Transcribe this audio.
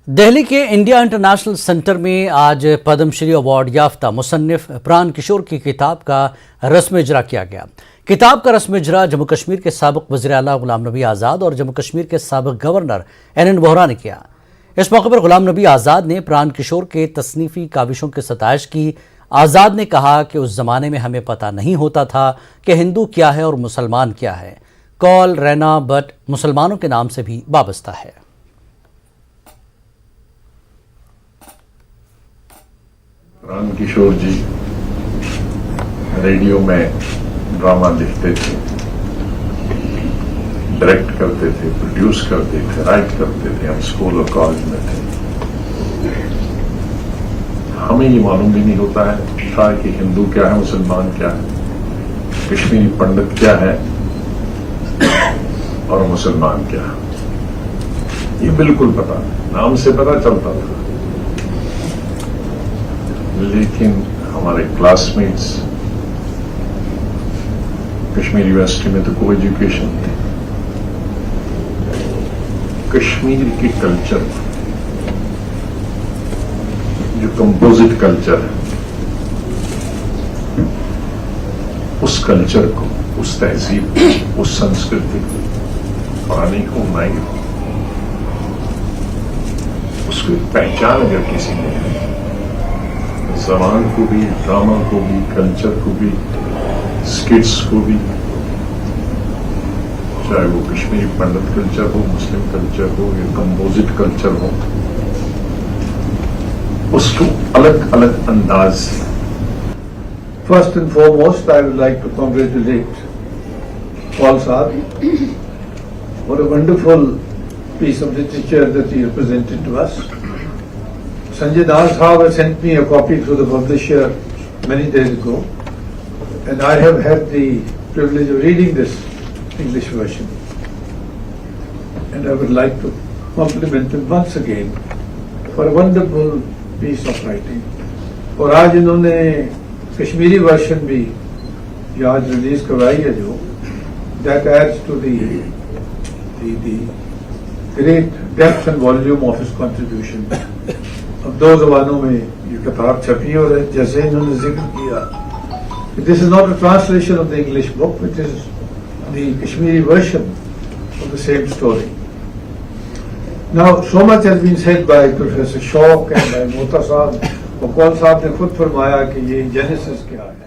دہلی کے India international centre میں آج پدم شری ایوارڈ یافتہ مصنف پران کشور کی کتاب کا رسم اجرا کیا گیا۔ کتاب کا رسم اجرا جموں کشمیر کے سابق وزیر اعلیٰ غلام نبی آزاد اور جموں کشمیر کے سابق گورنر این ووہرا نے کیا۔ اس موقع پر غلام نبی آزاد نے پران کشور کے تصنیفی کاوشوں کی ستائش کی۔ آزاد نے کہا کہ اس زمانے میں ہمیں پتہ نہیں ہوتا تھا کہ ہندو کیا ہے اور مسلمان کیا ہے۔ کال رینا بٹ مسلمانوں کے نام سے بھی وابستہ ہے۔ پران کشور جی ریڈیو میں ڈرامہ لکھتے تھے، ڈائریکٹ کرتے تھے، پروڈیوس کرتے تھے، رائٹ کرتے تھے۔ ہم اسکول اور کالج میں تھے، ہمیں یہ معلوم بھی نہیں ہوتا تھا کہ ہندو کیا ہے، مسلمان کیا ہے، کشمیری پنڈت کیا ہے اور مسلمان کیا ہے۔ یہ بالکل پتا، نام سے پتا چلتا تھا، لیکن ہمارے کلاس میٹس کشمیر یونیورسٹی میں تو کو ایجوکیشن تھی، کشمیر کی کلچر جو کمپوزٹ کلچر ہے، اس کلچر کو، اس تہذیب کو، اس سنسکرتی کو پڑھانے کو نہیں، اس کی پہچان اگر کسی نے ہے، زبان کو بھی، ڈرامہ کو بھی، کلچر کو بھی، اسکٹس کو بھی، چاہے وہ کشمیری پنڈت کلچر ہو، مسلم کلچر ہو یا کمپوزٹ کلچر ہو، اس کو الگ الگ انداز سے۔ First and foremost, I would like to congratulate Paul Saab for a wonderful piece of literature that he has presented to us. Sanjay Das Saab has sent me a copy through the publisher many days ago, and I have had the privilege of reading this English version. And I would like to compliment him once again for a wonderful piece of writing. اور آج انہوں نے Kashmiri version بھی یہ آج release کروائی ہے، جو that adds to the great depth and volume of his contribution. اب دو زبانوں میں یہ کتاب چھپی، اور جیسے انہوں نے ذکر کیا، this is not a translation of the English book, it is the Kashmiri version of the same story. Now, so much has been said by Professor Shawk and by Mota Saab، اور کون صاحب نے خود فرمایا کہ یہ Genesis کیا ہے۔